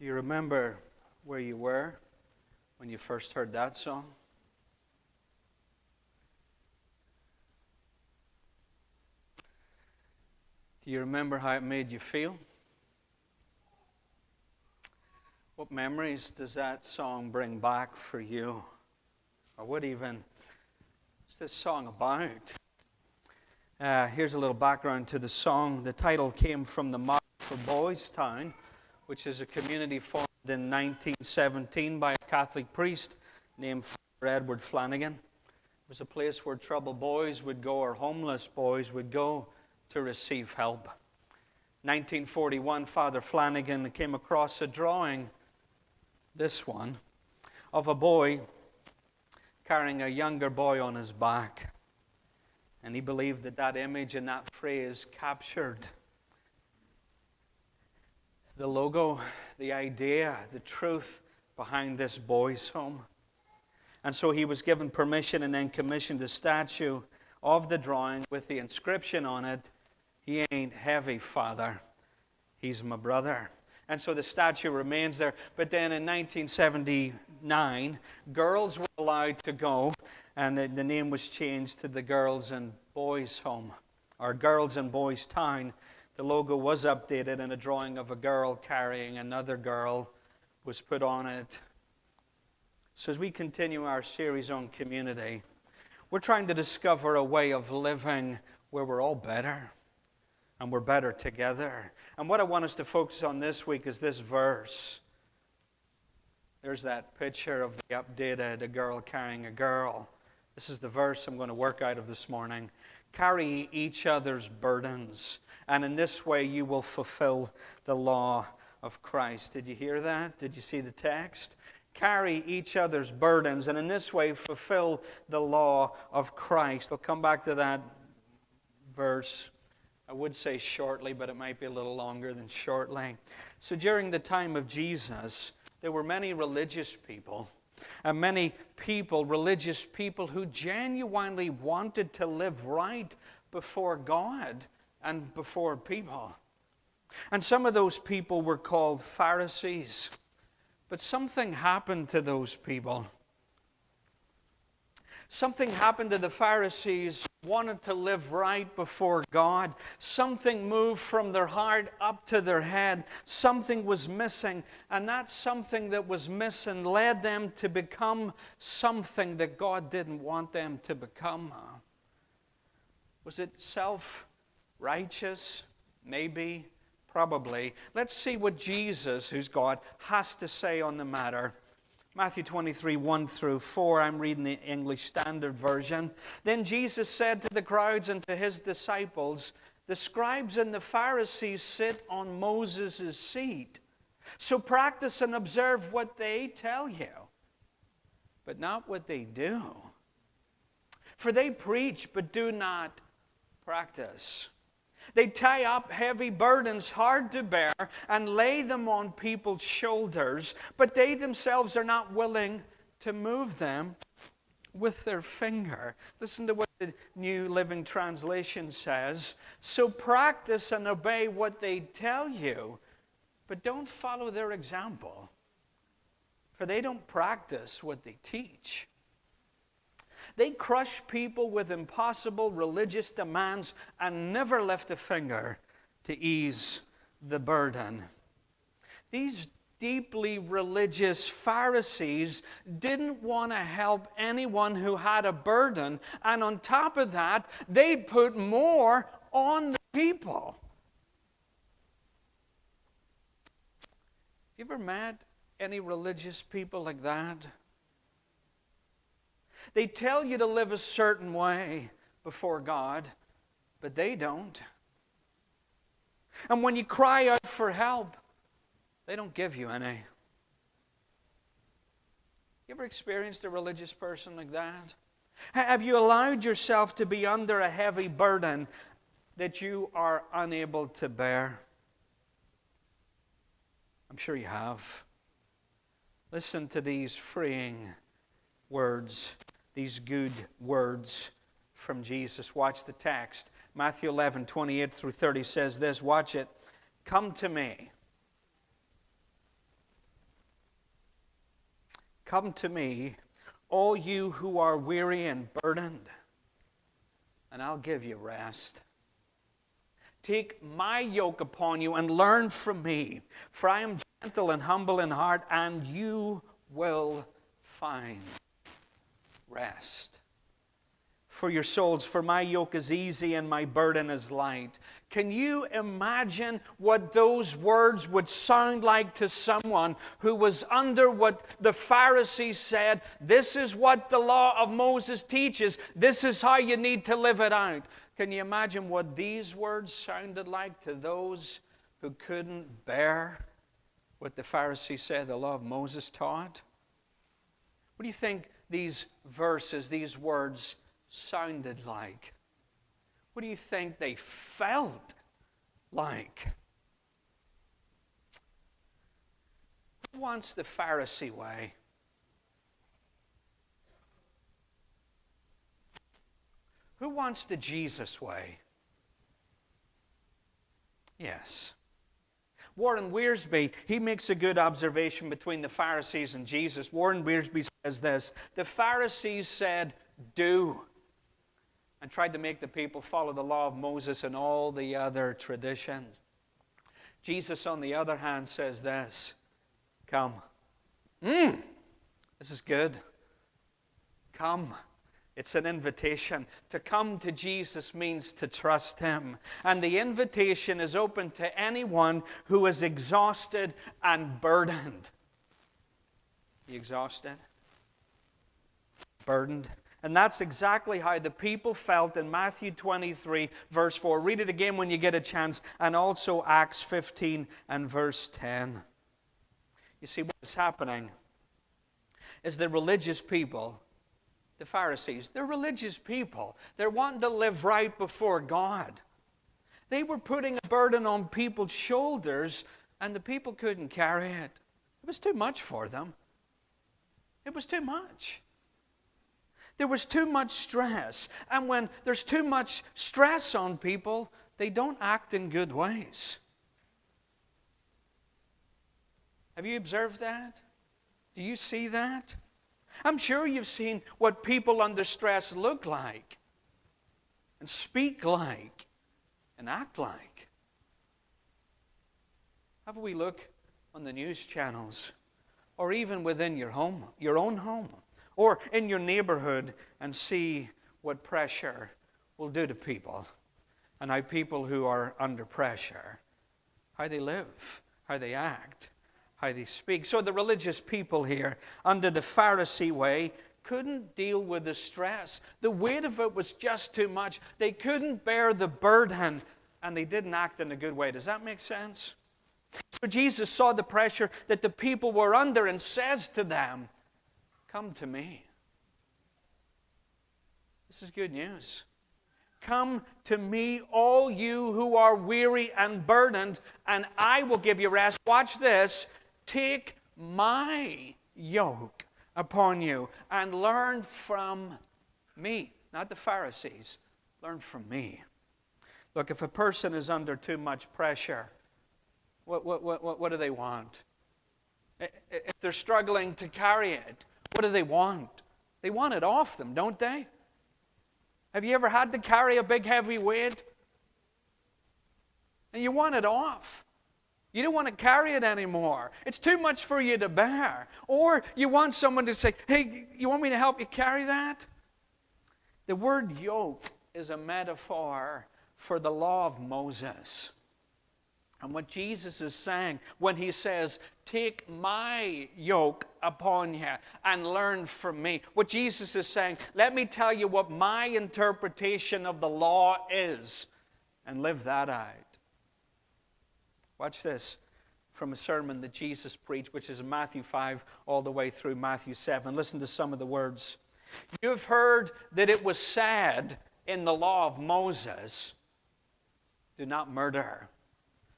you remember where you were when you first heard that song? Do you remember how it made you feel? What memories does that song bring back for you? Or what even is this song about? Here's a little background to the song. The title came from the March for Boys Town, which is a community formed in 1917 by a Catholic priest named Father Edward Flanagan. It was a place where troubled boys would go, or homeless boys would go, to receive help. 1941, Father Flanagan came across a drawing, this one, of a boy carrying a younger boy on his back. And he believed that that image and that phrase captured the logo, the idea, the truth behind this boys' home. And so he was given permission and then commissioned a statue of the drawing with the inscription on it, "He ain't heavy, Father. He's my brother." And so the statue remains there. But then in 1979, girls were allowed to go, and the name was changed to the Girls and Boys Home, or Girls and Boys Town. The logo was updated, and a drawing of a girl carrying another girl was put on it. So as we continue our series on community, we're trying to discover a way of living where we're all better, and we're better together. And what I want us to focus on this week is this verse. There's that picture of the updated, a girl carrying a girl. This is the verse I'm going to work out of this morning. Carry each other's burdens, and in this way you will fulfill the law of Christ. Did you hear that? Did you see the text? Carry each other's burdens, and in this way fulfill the law of Christ. I'll come back to that verse. I would say shortly, but it might be a little longer than shortly. So during the time of Jesus, there were many religious people, and many people, religious people, who genuinely wanted to live right before God and before people. And some of those people were called Pharisees. But something happened to those people. Something happened to the Pharisees who wanted to live right before God. Something moved from their heart up to their head. Something was missing, and that something that was missing led them to become something that God didn't want them to become. Was it self-righteous? Maybe. Probably. Let's see what Jesus, who's God, has to say on the matter. Matthew 23, 1 through 4, I'm reading the English Standard Version. Then Jesus said to the crowds and to his disciples, "The scribes and the Pharisees sit on Moses' seat. So practice and observe what they tell you, but not what they do. For they preach, but do not practice. They tie up heavy burdens hard to bear and lay them on people's shoulders, but they themselves are not willing to move them with their finger." Listen to what the New Living Translation says. "So practice and obey what they tell you, but don't follow their example, for they don't practice what they teach. They crush people with impossible religious demands and never lift a finger to ease the burden." These deeply religious Pharisees didn't want to help anyone who had a burden, and on top of that, they put more on the people. You ever met any religious people like that? They tell you to live a certain way before God, but they don't. And when you cry out for help, they don't give you any. You ever experienced a religious person like that? Have you allowed yourself to be under a heavy burden that you are unable to bear? I'm sure you have. Listen to these freeing words, these good words from Jesus. Watch the text. Matthew 11, 28 through 30 says this. Watch it. "Come to me, Come to me, all you who are weary and burdened, and I'll give you rest. Take my yoke upon you and learn from me, for I am gentle and humble in heart, and you will find rest for your souls. For my yoke is easy and my burden is light. Can you imagine what those words would sound like to someone who was under what the Pharisees said? This is what the law of Moses teaches. This is how you need to live it out. Can you imagine what these words sounded like to those who couldn't bear what the Pharisees said the law of Moses taught? What do you think these verses, these words sounded like? What do you think they felt like? Who wants the Pharisee way? Who wants the Jesus way? Yes. Warren Wiersbe, he makes a good observation between the Pharisees and Jesus. Warren Wiersbe says this: the Pharisees said, do, and tried to make the people follow the law of Moses and all the other traditions. Jesus, on the other hand, says this: come. This is good. Come. It's an invitation. To come to Jesus means to trust Him. And the invitation is open to anyone who is exhausted and burdened. You exhausted? Burdened? And that's exactly how the people felt in Matthew 23, verse 4. Read it again when you get a chance. And also Acts 15 and verse 10. You see, what's happening is the religious people, the Pharisees, they're religious people. They're wanting to live right before God. They were putting a burden on people's shoulders, and the people couldn't carry it. It was too much for them. It was too much. There was too much stress. And when there's too much stress on people, they don't act in good ways. Have you observed that? Do you see that? I'm sure you've seen what people under stress look like, and speak like, and act like. Have we look on the news channels, or even within your home, your own home, or in your neighborhood, and see what pressure will do to people, and how people who are under pressure, how they live, how they act, how they speak. So the religious people here, under the Pharisee way, couldn't deal with the stress. The weight of it was just too much. They couldn't bear the burden, and they didn't act in a good way. Does that make sense? So Jesus saw the pressure that the people were under and says to them, come to me. This is good news. Come to me, all you who are weary and burdened, and I will give you rest. Watch this. Take my yoke upon you and learn from me. Not the Pharisees. Learn from me. Look, if a person is under too much pressure, what do they want? If they're struggling to carry it, what do they want? They want it off them, don't they? Have you ever had to carry a big heavy weight? And you want it off. You don't want to carry it anymore. It's too much for you to bear. Or you want someone to say, hey, you want me to help you carry that? The word yoke is a metaphor for the law of Moses. And what Jesus is saying when he says, take my yoke upon you and learn from me. What Jesus is saying, let me tell you what my interpretation of the law is and live that out. Watch this from a sermon that Jesus preached, which is in Matthew 5 all the way through Matthew 7. Listen to some of the words. You've heard that it was said in the law of Moses, do not murder.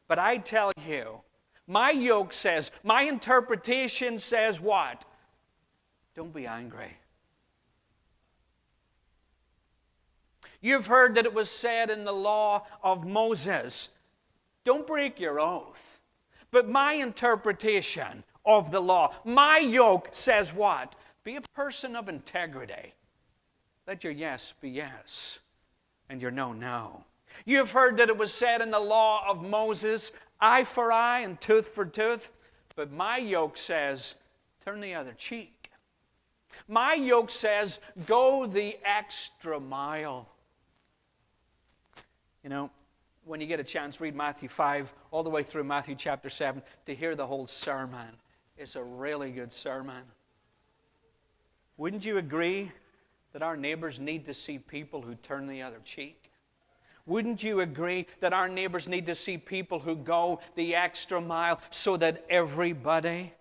But I tell you, my yoke says, my interpretation says what? Don't be angry. You've heard that it was said in the law of Moses, don't break your oath. But my interpretation, of the law. My yoke says what? Be a person of integrity. Let your yes be yes, and your no, no. You have heard that it was said in the law of Moses, eye for eye and tooth for tooth. But my yoke says, turn the other cheek. My yoke says, go the extra mile. You know, when you get a chance, read Matthew 5 all the way through Matthew chapter 7 to hear the whole sermon. It's a really good sermon. Wouldn't you agree that our neighbors need to see people who turn the other cheek? Wouldn't you agree that our neighbors need to see people who go the extra mile so that everybody,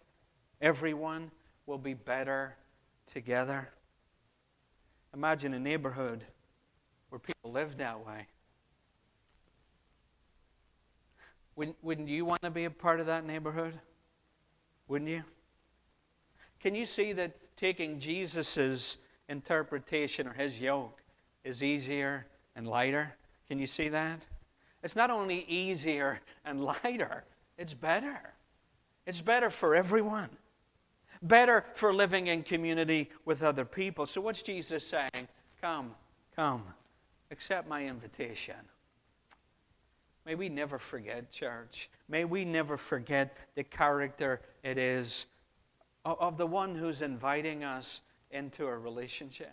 everyone will be better together? Imagine a neighborhood where people live that way. Wouldn't you want to be a part of that neighborhood? Wouldn't you? Can you see that taking Jesus' interpretation or his yoke is easier and lighter? Can you see that? It's not only easier and lighter, it's better. It's better for everyone. Better for living in community with other people. So what's Jesus saying? Come, accept my invitation. May we never forget, church. May we never forget the character it is of the one who's inviting us into a relationship.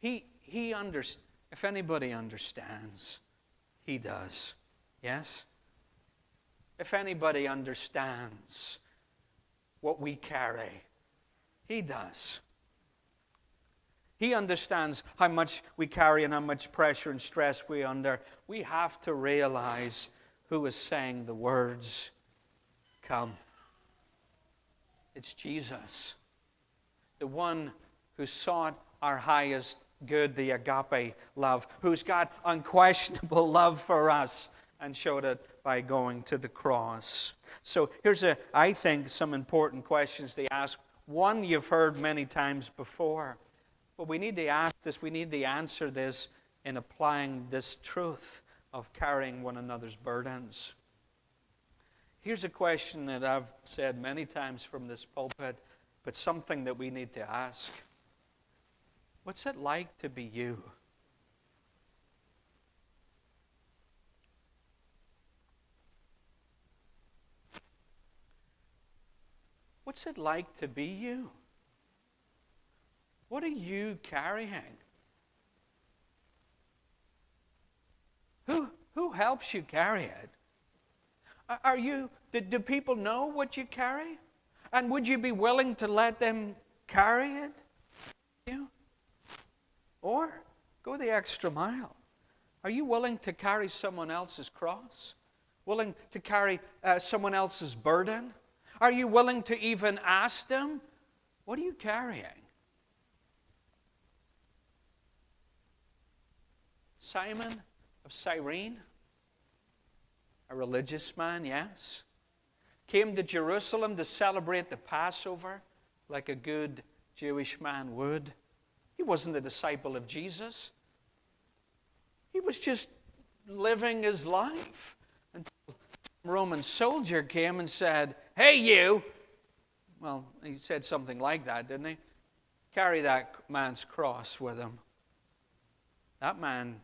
If anybody understands, he does. Yes? If anybody understands what we carry, he does. He understands how much we carry and how much pressure and stress we're under. We have to realize who is saying the words, come. It's Jesus, the one who sought our highest good, the agape love, who's got unquestionable love for us and showed it by going to the cross. So here's, I think, some important questions to ask. One you've heard many times before. But we need to ask this, we need to answer this in applying this truth of carrying one another's burdens. Here's a question that I've said many times from this pulpit, but something that we need to ask. What's it like to be you? What's it like to be you? What are you carrying? Who helps you carry it? Do people know what you carry? And would you be willing to let them carry it? Or go the extra mile. Are you willing to carry someone else's cross? Willing to carry someone else's burden? Are you willing to even ask them, what are you carrying? Simon of Cyrene, a religious man, yes, came to Jerusalem to celebrate the Passover like a good Jewish man would. He wasn't a disciple of Jesus. He was just living his life until a Roman soldier came and said, hey, you. Well, he said something like that, didn't he? Carry that man's cross with him. That man,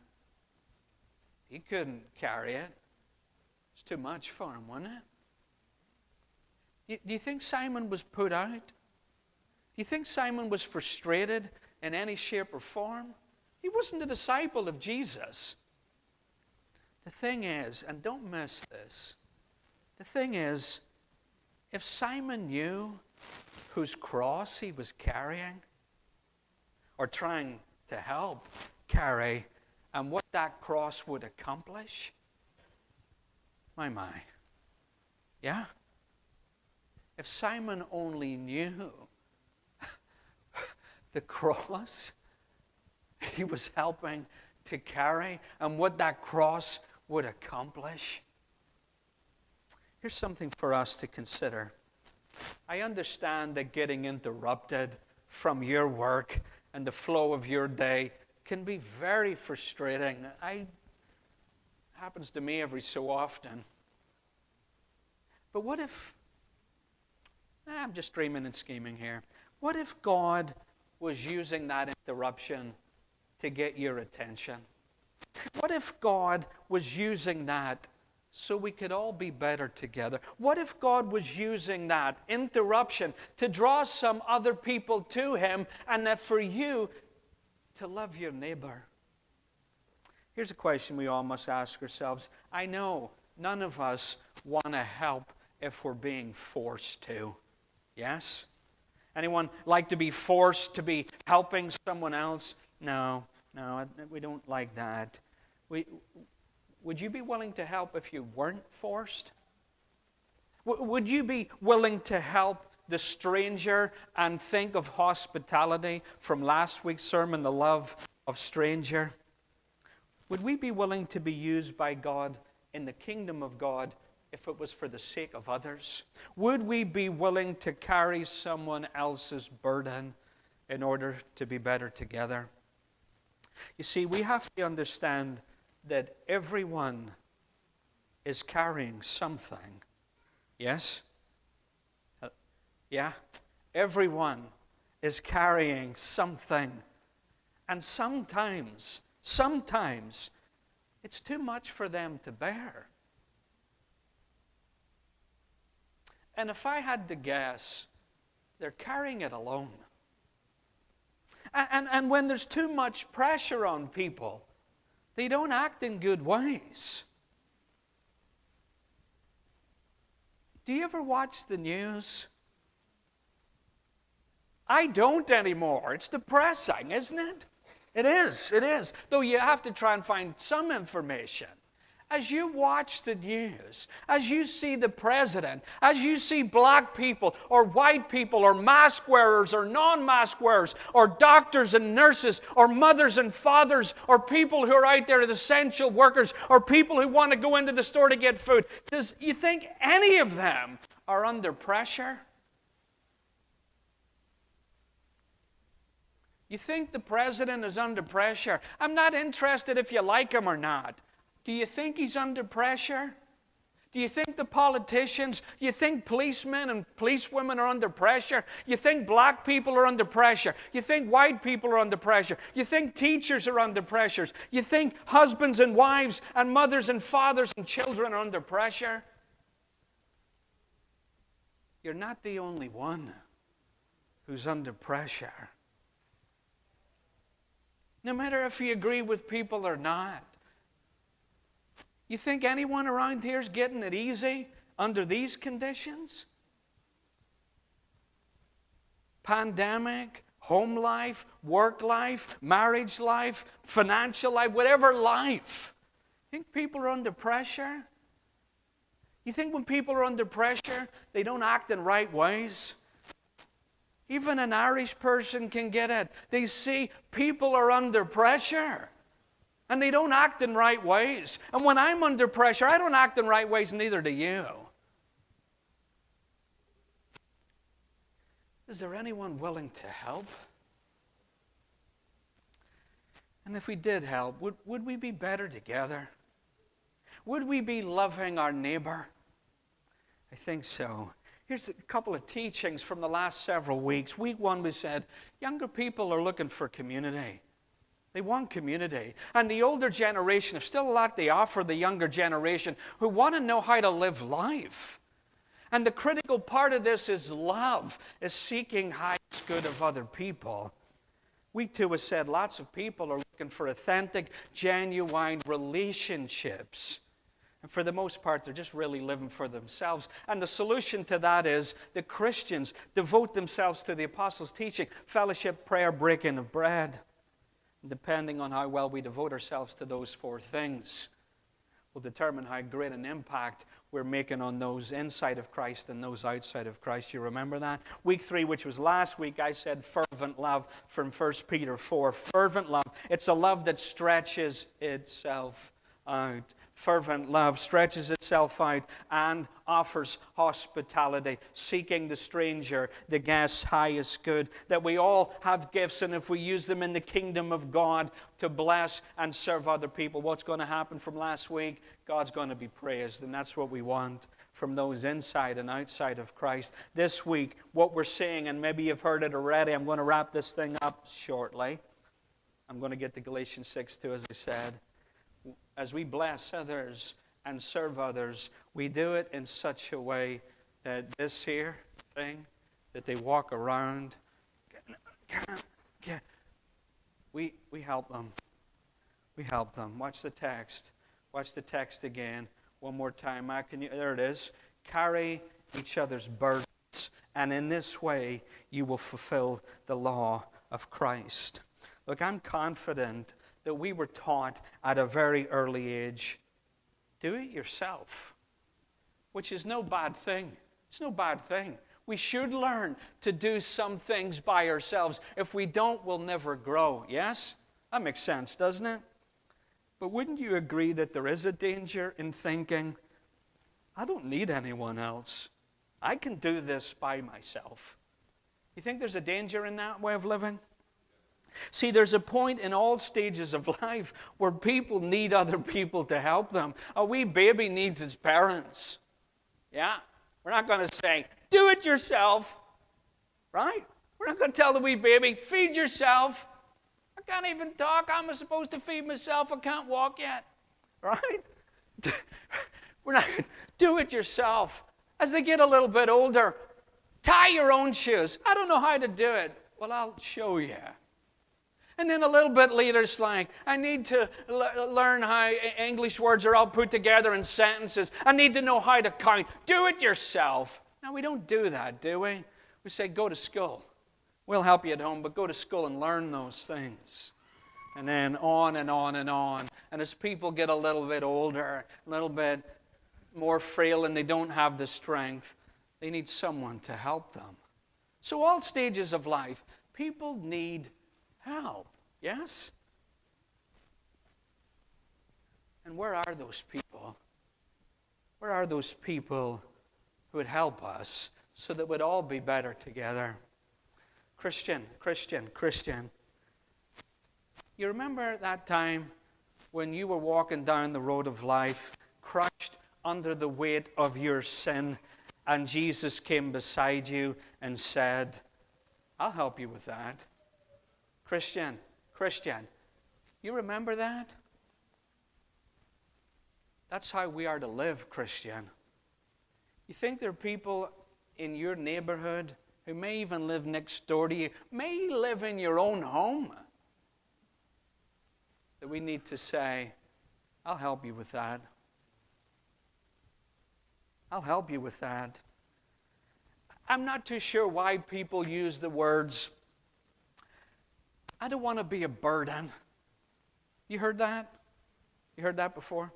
he couldn't carry it. It's too much for him, wasn't it? Do you think Simon was put out? Do you think Simon was frustrated in any shape or form? He wasn't a disciple of Jesus. The thing is, and don't miss this, the thing is, if Simon knew whose cross he was carrying, or trying to help carry, and what that cross would accomplish, my. Yeah? If Simon only knew the cross he was helping to carry and what that cross would accomplish. Here's something for us to consider. I understand that getting interrupted from your work and the flow of your day can be very frustrating. It happens to me every so often. But what if I'm just dreaming and scheming here. What if God was using that interruption to get your attention? What if God was using that so we could all be better together? What if God was using that interruption to draw some other people to Him, and that for you to love your neighbor? Here's a question we all must ask ourselves. I know none of us want to help if we're being forced to. Yes? Anyone like to be forced to be helping someone else? No, we don't like that. Would you be willing to help if you weren't forced? Would you be willing to help the stranger and think of hospitality from last week's sermon, the love of stranger? Would we be willing to be used by God in the kingdom of God if it was for the sake of others? Would we be willing to carry someone else's burden in order to be better together? You see, we have to understand that everyone is carrying something. Yes? Yeah? Everyone is carrying something. And sometimes, it's too much for them to bear. And if I had to guess, they're carrying it alone. And when there's too much pressure on people, they don't act in good ways. Do you ever watch the news? I don't anymore. It's depressing, isn't it? It is. Though you have to try and find some information. As you watch the news, as you see the president, as you see black people or white people or mask wearers or non-mask wearers or doctors and nurses or mothers and fathers or people who are out there as essential workers or people who want to go into the store to get food, does you think any of them are under pressure? You think the president is under pressure? I'm not interested if you like him or not. Do you think he's under pressure? Do you think the politicians, do you think policemen and policewomen are under pressure? You think black people are under pressure? You think white people are under pressure? You think teachers are under pressures? You think husbands and wives and mothers and fathers and children are under pressure? You're not the only one who's under pressure. No matter if you agree with people or not. You think anyone around here is getting it easy under these conditions? Pandemic, home life, work life, marriage life, financial life, whatever life. You think people are under pressure? You think when people are under pressure, they don't act in right ways? Even an Irish person can get it. They see people are under pressure. And they don't act in right ways. And when I'm under pressure, I don't act in right ways, neither do you. Is there anyone willing to help? And if we did help, would we be better together? Would we be loving our neighbor? I think so. Here's a couple of teachings from the last several weeks. Week 1, we said, younger people are looking for community. They want community. And the older generation, there's still a lot they offer the younger generation who want to know how to live life. And the critical part of this is love, is seeking highest good of other people. Week 2 was said lots of people are looking for authentic, genuine relationships. And for the most part, they're just really living for themselves. And the solution to that is the Christians devote themselves to the apostles' teaching, fellowship, prayer, breaking of bread. Depending on how well we devote ourselves to those 4 things will determine how great an impact we're making on those inside of Christ and those outside of Christ. You remember that? Week 3, which was last week, I said fervent love from 1 Peter 4. Fervent love. It's a love that stretches itself out. fervent love stretches itself out and offers hospitality, seeking the stranger, the guest's highest good. That we all have gifts, and if we use them in the kingdom of God to bless and serve other people, what's going to happen from last week? God's going to be praised, and that's what we want from those inside and outside of Christ. This week, what we're seeing, and maybe you've heard it already, I'm going to wrap this thing up shortly. I'm going to get to Galatians 6:2, as I said. As we bless others and serve others, we do it in such a way that this here thing, that they walk around, we help them. We help them. Watch the text. Watch the text again. One more time. There it is. Carry each other's burdens, and in this way you will fulfill the law of Christ. Look, I'm confident that we were taught at a very early age, do it yourself, which is no bad thing. It's no bad thing. We should learn to do some things by ourselves. If we don't, we'll never grow. Yes? That makes sense, doesn't it? But wouldn't you agree that there is a danger in thinking, I don't need anyone else. I can do this by myself. You think there's a danger in that way of living? See, there's a point in all stages of life where people need other people to help them. A wee baby needs its parents. Yeah? We're not going to say, do it yourself. Right? We're not going to tell the wee baby, feed yourself. I can't even talk. How am I supposed to feed myself? I can't walk yet. Right? We're not going to do it yourself. As they get a little bit older, tie your own shoes. I don't know how to do it. Well, I'll show you. And then a little bit later, it's like, I need to learn how English words are all put together in sentences. I need to know how to count. Do it yourself. Now, we don't do that, do we? We say, go to school. We'll help you at home, but go to school and learn those things. And then on and on and on. And as people get a little bit older, a little bit more frail, and they don't have the strength, they need someone to help them. So all stages of life, people need help, yes? And where are those people? Where are those people who would help us so that we'd all be better together? Christian. You remember that time when you were walking down the road of life, crushed under the weight of your sin, and Jesus came beside you and said, I'll help you with that. Christian, you remember that? That's how we are to live, Christian. You think there are people in your neighborhood who may even live next door to you, may live in your own home, that we need to say, I'll help you with that. I'll help you with that. I'm not too sure why people use the words, I don't want to be a burden. You heard that? You heard that before?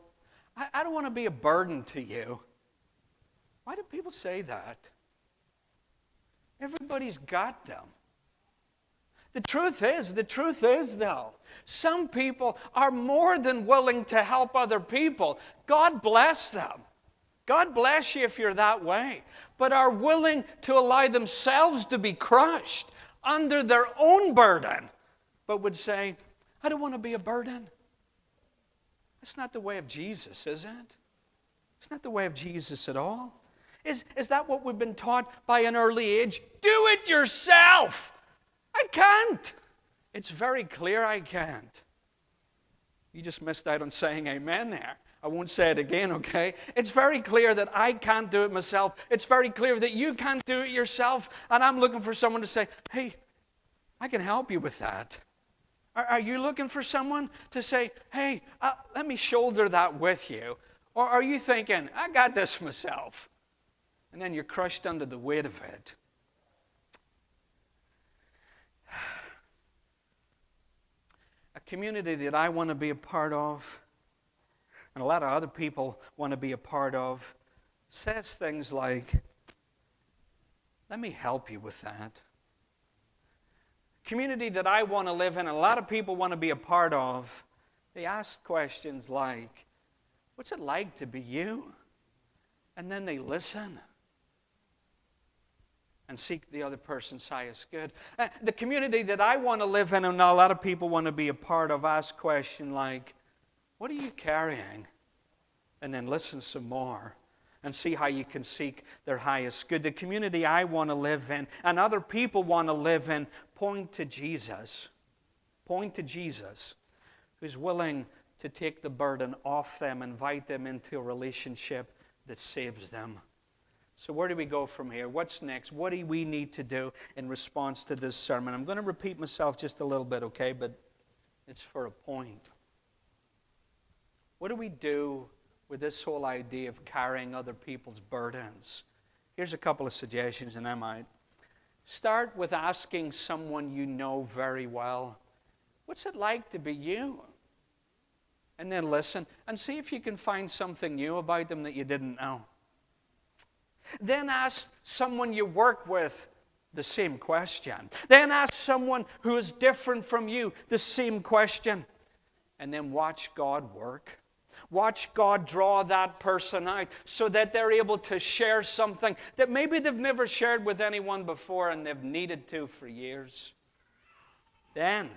I don't want to be a burden to you. Why do people say that? Everybody's got them. The truth is though, some people are more than willing to help other people. God bless them. God bless you if you're that way. But are willing to allow themselves to be crushed under their own burden, but would say, I don't want to be a burden. That's not the way of Jesus, is it? It's not the way of Jesus at all. Is that what we've been taught by an early age? Do it yourself. I can't. It's very clear I can't. You just missed out on saying amen there. I won't say it again, okay? It's very clear that I can't do it myself. It's very clear that you can't do it yourself. And I'm looking for someone to say, hey, I can help you with that. Are you looking for someone to say, hey, let me shoulder that with you? Or are you thinking, I got this myself? And then you're crushed under the weight of it. A community that I want to be a part of, and a lot of other people want to be a part of, says things like, let me help you with that. Community that I want to live in, and a lot of people want to be a part of, they ask questions like, What's it like to be you? And then they listen and seek the other person's highest good. The community that I want to live in, and a lot of people want to be a part of, ask questions like, what are you carrying? And then listen some more and see how you can seek their highest good. The community I want to live in and other people want to live in, point to Jesus. Point to Jesus, who's willing to take the burden off them, invite them into a relationship that saves them. So where do we go from here? What's next? What do we need to do in response to this sermon? I'm going to repeat myself just a little bit, okay? But it's for a point. What do we do with this whole idea of carrying other people's burdens? Here's a couple of suggestions, and I might. Start with asking someone you know very well, what's it like to be you? And then listen and see if you can find something new about them that you didn't know. Then ask someone you work with the same question. Then ask someone who is different from you the same question. And then watch God work. Watch God draw that person out so that they're able to share something that maybe they've never shared with anyone before and they've needed to for years. Then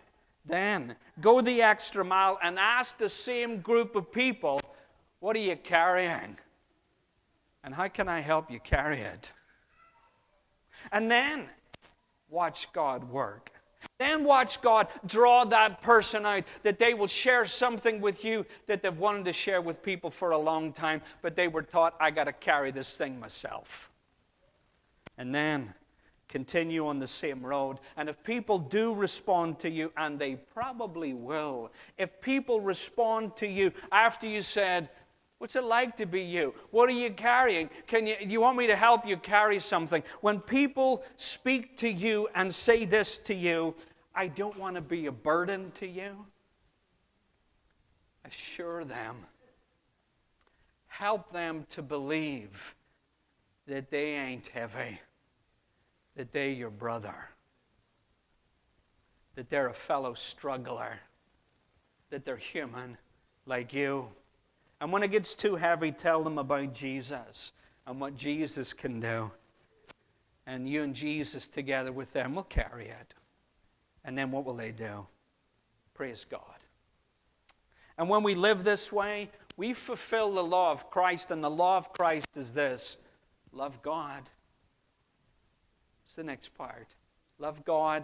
go the extra mile and ask the same group of people, what are you carrying? And how can I help you carry it? And then watch God work. Then watch God draw that person out, that they will share something with you that they've wanted to share with people for a long time, but they were taught, I got to carry this thing myself. And then continue on the same road. And if people do respond to you, and they probably will, if people respond to you after you said, what's it like to be you? What are you carrying? You want me to help you carry something? When people speak to you and say this to you, I don't want to be a burden to you, assure them. Help them to believe that they ain't heavy, that they're your brother, that they're a fellow struggler, that they're human like you. And when it gets too heavy, tell them about Jesus and what Jesus can do. And you and Jesus together with them will carry it. And then what will they do? Praise God. And when we live this way, we fulfill the law of Christ. And the law of Christ is this: love God. It's the next part. Love God,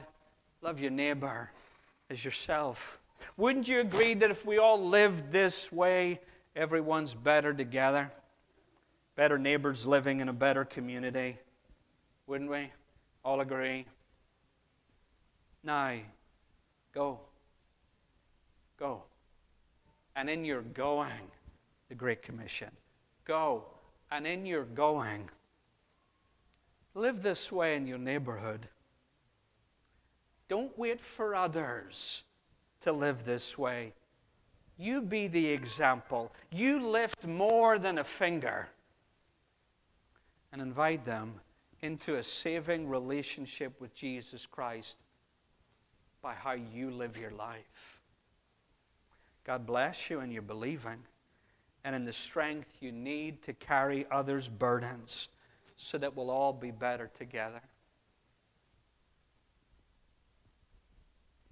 love your neighbor as yourself. Wouldn't you agree that if we all lived this way, everyone's better together? Better neighbors living in a better community. Wouldn't we? All agree? Now, go. Go. And in your going, the Great Commission. Go. And in your going, live this way in your neighborhood. Don't wait for others to live this way. You be the example. You lift more than a finger and invite them into a saving relationship with Jesus Christ by how you live your life. God bless you in your believing and in the strength you need to carry others' burdens so that we'll all be better together.